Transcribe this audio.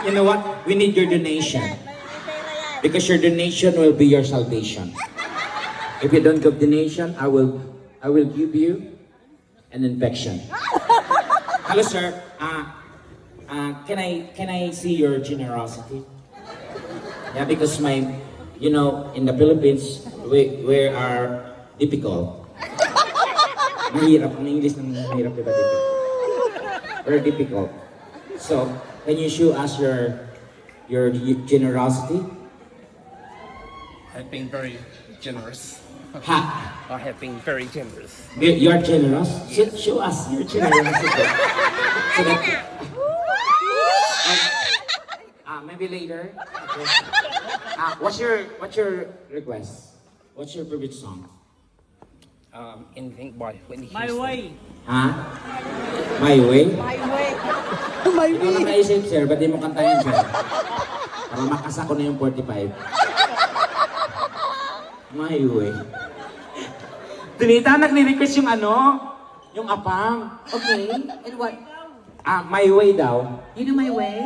You know what? We need your donation. Because your donation will be your salvation. If you don't give donation, I will give you an infection. Hello, sir. Can I see your generosity? Yeah, because in the Philippines, we are difficult. Mahirap. Ang English ng mahirap, diba? We're difficult. So, can you show us your generosity? I've been very generous. Ha? I have been very generous. You are generous? Show us your generosity. So that, maybe later. Okay. What's your request? What's your favorite song? Anything by Whitney My Houston. way. Ha? My Way? My way. Ikaw na naisip, sir. Ba't di mo kantahin, sir? Para makasa ko na yung 45. My Way. Tunita, nagni-request yung yung apang. Okay, and what? My Way daw. You know my way?